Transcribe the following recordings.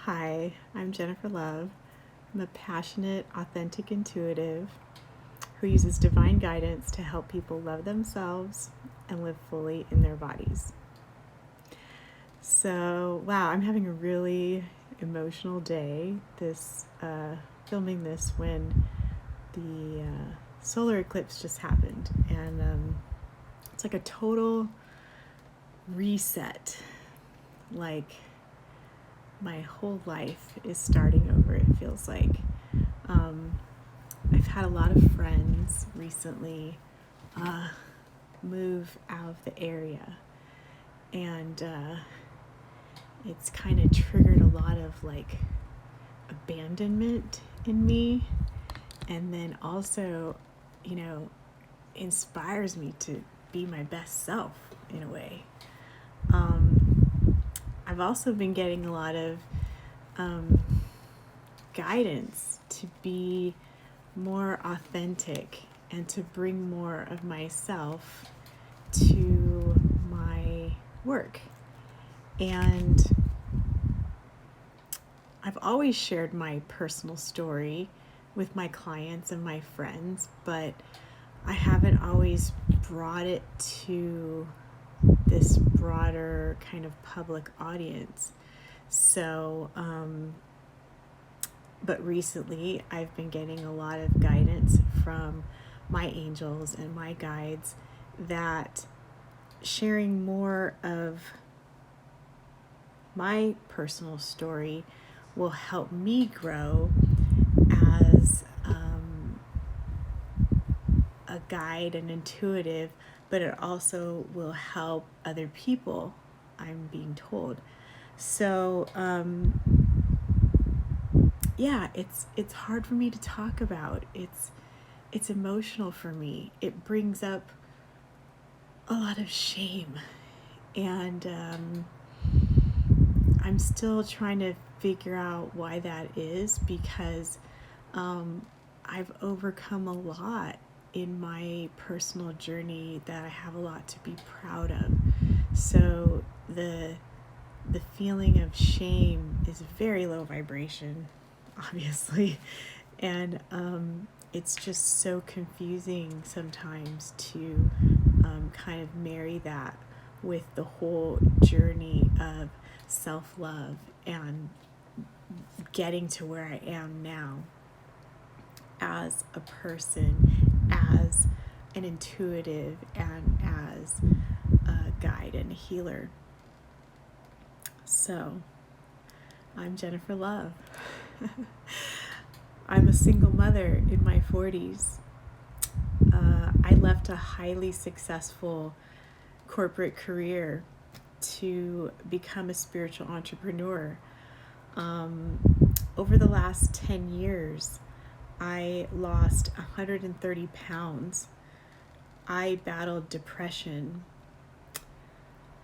Hi, I'm Jennifer Love. I'm a passionate, authentic intuitive who uses divine guidance to help people love themselves and live fully in their bodies. So, wow, I'm having a really emotional day. Filming this when the solar eclipse just happened, and it's like a total reset. Like my whole life is starting over. It feels like. I've had a lot of friends recently move out of the area, and it's kind of triggered a lot of like abandonment in me, and then also, inspires me to be my best self in a way. I've also been getting a lot of guidance to be more authentic and to bring more of myself to my work. And I've always shared my personal story with my clients and my friends, but I haven't always brought it to this broader kind of public audience. So, but recently I've been getting a lot of guidance from my angels and my guides that sharing more of my personal story will help me grow as a guide and intuitive, but it also will help other people, I'm being told. So, yeah, it's hard for me to talk about. It's emotional for me. It brings up a lot of shame, and I'm still trying to figure out why that is, because I've overcome a lot in my personal journey that I have a lot to be proud of. So the feeling of shame is very low vibration, obviously, and it's just so confusing sometimes to kind of marry that with the whole journey of self-love and getting to where I am now as a person, as an intuitive, and as a guide and a healer. So, I'm Jennifer Love. I'm a single mother in my 40s. I left a highly successful corporate career to become a spiritual entrepreneur. Over the last 10 years, I lost 130 pounds. I battled depression.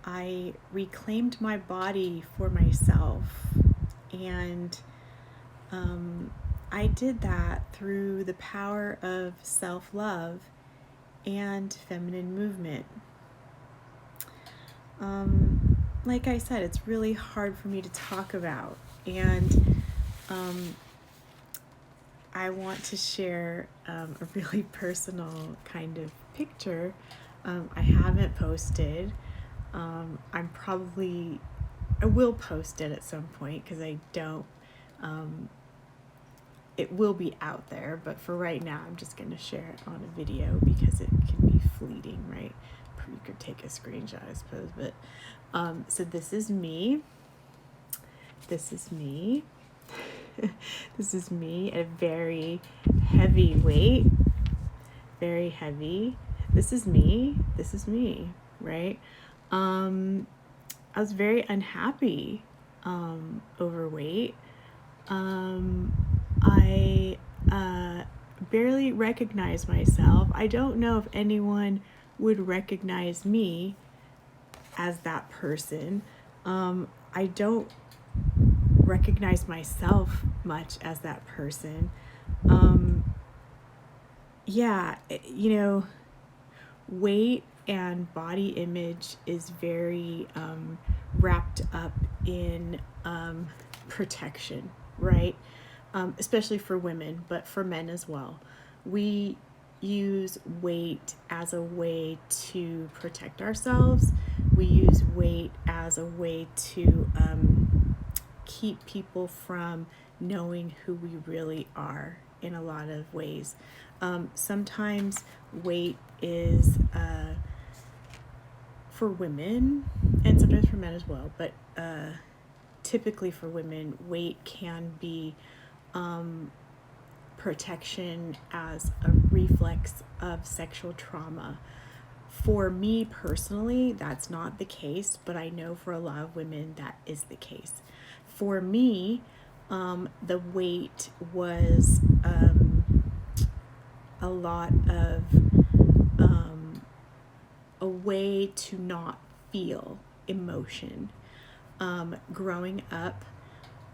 I reclaimed my body for myself, and I did that through the power of self-love and feminine movement. Like I said, it's really hard for me to talk about, and I want to share a really personal kind of picture. I haven't posted. I will post it at some point, because I don't, it will be out there, but for right now I'm just going to share it on a video because it can be fleeting, right? You could take a screenshot, I suppose, but so this is me. This is me. This is me at a very heavy weight, very heavy. This is me, right? I was very unhappy, overweight. I barely recognize myself. I don't know if anyone would recognize me as that person. I don't recognize myself much as that person. Weight and body image is very wrapped up in protection, right? Especially for women, but for men as well. We use weight as a way to protect ourselves. We use weight as a way to keep people from knowing who we really are in a lot of ways. Sometimes weight is for women and sometimes for men as well, but typically for women, weight can be protection as a reflex of sexual trauma. For me personally, that's not the case, but I know for a lot of women that is the case. For me, the weight was a lot of a way to not feel emotion. Growing up,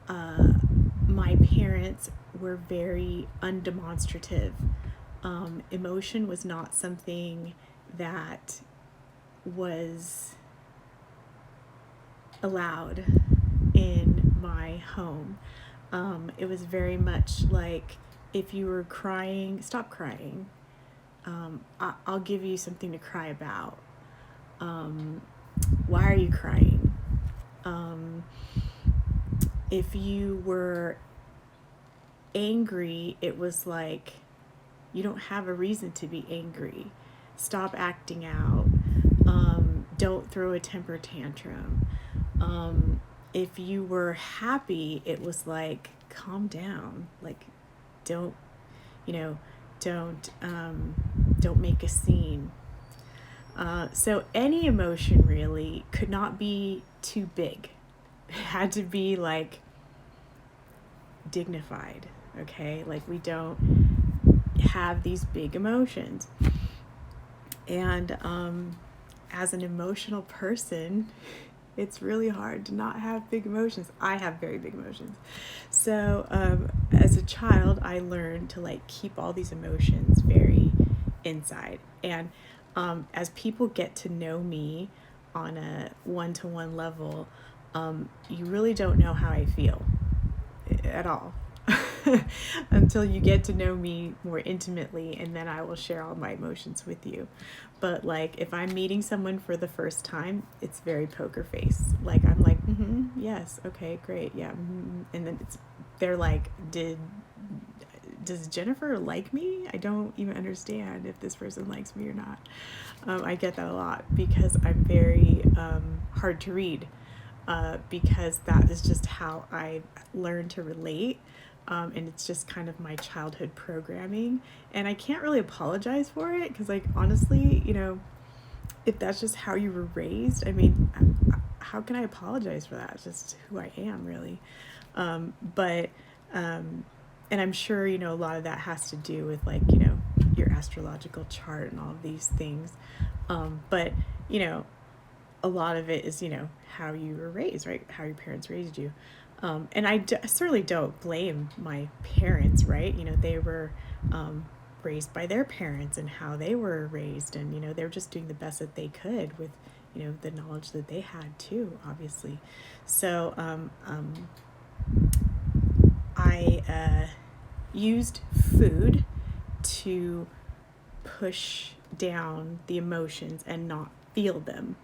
my parents were very undemonstrative. Emotion was not something that was allowed in my home. It was very much like, if you were crying, stop crying. I'll give you something to cry about. Why are you crying? If you were angry, it was like, you don't have a reason to be angry. Stop acting out. Don't throw a temper tantrum. If you were happy, it was like, calm down. Like, don't make a scene. So any emotion really could not be too big. It had to be like dignified, okay? Like, we don't have these big emotions. And as an emotional person, it's really hard to not have big emotions. I have very big emotions. So as a child, I learned to like keep all these emotions very inside. And as people get to know me on a one-to-one level, you really don't know how I feel at all until you get to know me more intimately, and then I will share all my emotions with you. But like, if I'm meeting someone for the first time, it's very poker face. Like, I'm like, yes, okay, great, yeah, and then they're like, does Jennifer like me? I don't even understand if this person likes me or not. I get that a lot because I'm very hard to read, because that is just how I learned to relate. And it's just kind of my childhood programming, and I can't really apologize for it, because like, honestly, if that's just how you were raised, I mean, how can I apologize for that? It's just who I am, really. And I'm sure, a lot of that has to do with like, your astrological chart and all of these things. But a lot of it is, how you were raised, right? How your parents raised you. And I certainly don't blame my parents, right? They were raised by their parents and how they were raised, and they were just doing the best that they could with the knowledge that they had too, obviously. So I used food to push down the emotions and not feel them.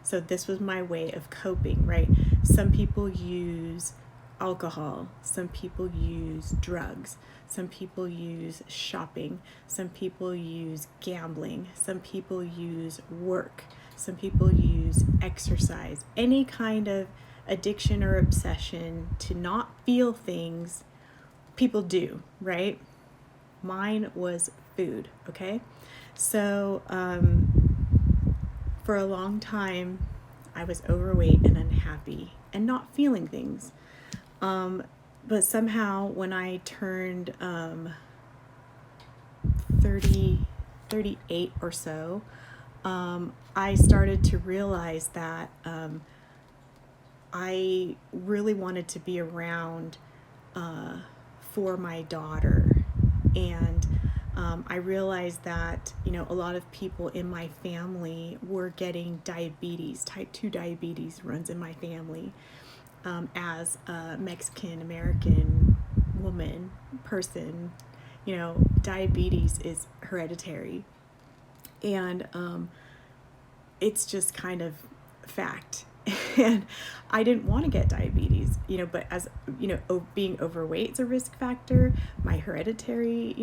So this was my way of coping, right? Some people use alcohol, some people use drugs, some people use shopping, some people use gambling, some people use work, some people use exercise, any kind of addiction or obsession to not feel things. People do, right? Mine was food, okay? So for a long time, I was overweight and unhappy and not feeling things. But somehow when I turned 38 or so, I started to realize that I really wanted to be around for my daughter. And I realized that, a lot of people in my family were getting diabetes. Type 2 diabetes runs in my family. as a Mexican American woman, person, diabetes is hereditary. And it's just kind of fact. And I didn't want to get diabetes, but as being overweight is a risk factor. My hereditary,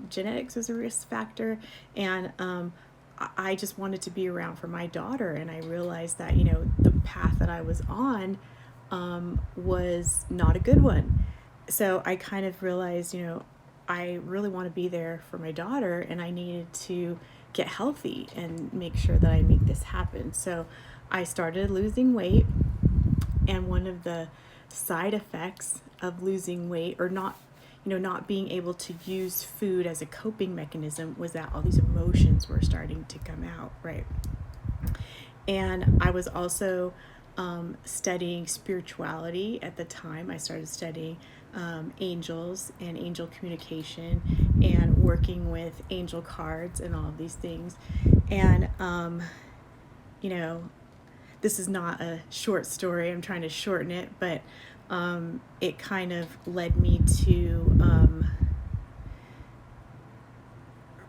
genetics was a risk factor. And I just wanted to be around for my daughter. And I realized that, the path that I was on was not a good one. So I kind of realized, I really want to be there for my daughter, and I needed to get healthy and make sure that I make this happen. So I started losing weight, and one of the side effects of losing weight, or not being able to use food as a coping mechanism, was that all these emotions were starting to come out, right? And I was also studying spirituality at the time. I started studying angels and angel communication and working with angel cards and all of these things. And, this is not a short story. I'm trying to shorten it, but it kind of led me to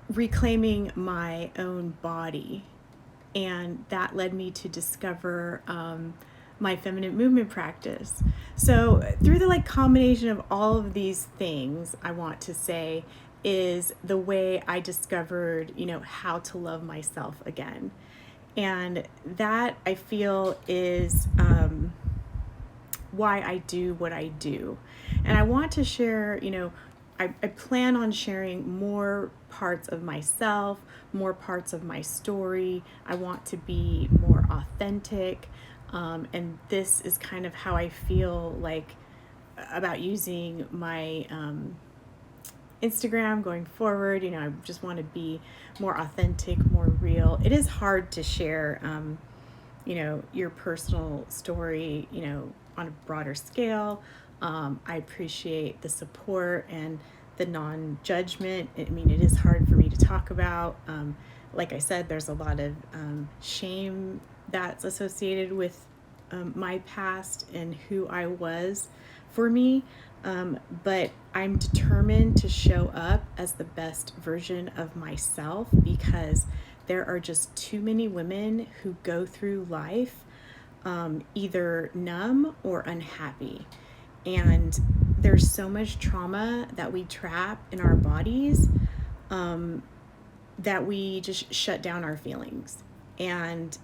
reclaiming my own body. And that led me to discover my feminine movement practice. So through the combination of all of these things, I want to say, is the way I discovered, how to love myself again. And that, I feel, is why I do what I do. And I want to share, I plan on sharing more parts of myself, more parts of my story. I want to be more authentic. And this is kind of how I feel about using my Instagram going forward. I just want to be more authentic, more real. It is hard to share, your personal story, on a broader scale. I appreciate the support and the non-judgment. It is hard for me to talk about. Like I said, there's a lot of shame that's associated with my past and who I was for me. But I'm determined to show up as the best version of myself, because there are just too many women who go through life either numb or unhappy. And there's so much trauma that we trap in our bodies that we just shut down our feelings. And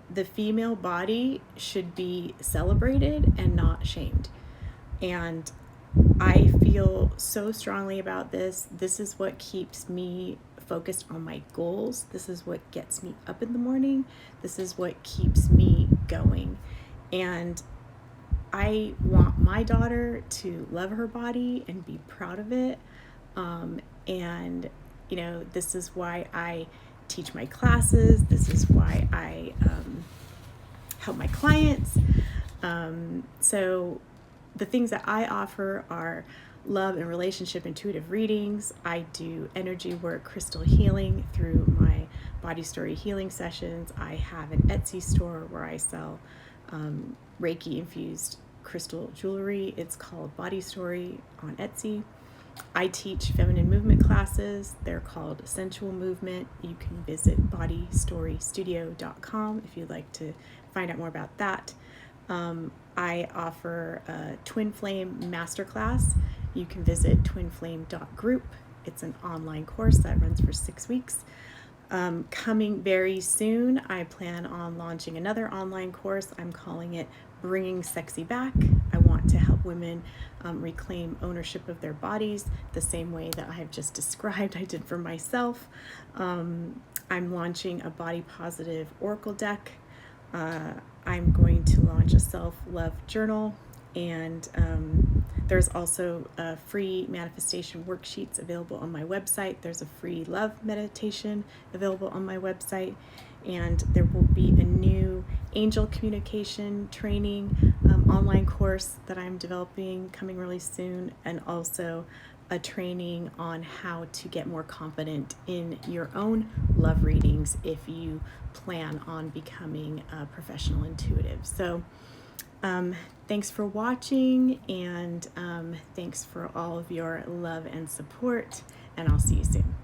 the female body should be celebrated and not shamed. And I feel so strongly about this. This is what keeps me focused on my goals. This is what gets me up in the morning. This is what keeps me going. And I want my daughter to love her body and be proud of it. And, this is why I teach my classes. This is why I help my clients. So the things that I offer are love and relationship intuitive readings. I do energy work, crystal healing through my Body Story healing sessions. I have an Etsy store where I sell Reiki infused crystal jewelry. It's called Body Story on Etsy. I teach feminine movement classes. They're called Sensual Movement. You can visit bodystorystudio.com if you'd like to find out more about that. I offer a Twin Flame Masterclass. You can visit twinflame.group. It's an online course that runs for 6 weeks. Coming very soon, I plan on launching another online course. I'm calling it Bringing Sexy Back. I want to help women reclaim ownership of their bodies the same way that I have just described I did for myself. I'm launching a body positive oracle deck. I'm going to launch a self-love journal, and there's also free manifestation worksheets available on my website. There's a free love meditation available on my website, and there will be a new angel communication training online course that I'm developing coming really soon, and also a training on how to get more confident in your own love readings if you plan on becoming a professional intuitive. So Thanks for watching, and thanks for all of your love and support, and I'll see you soon.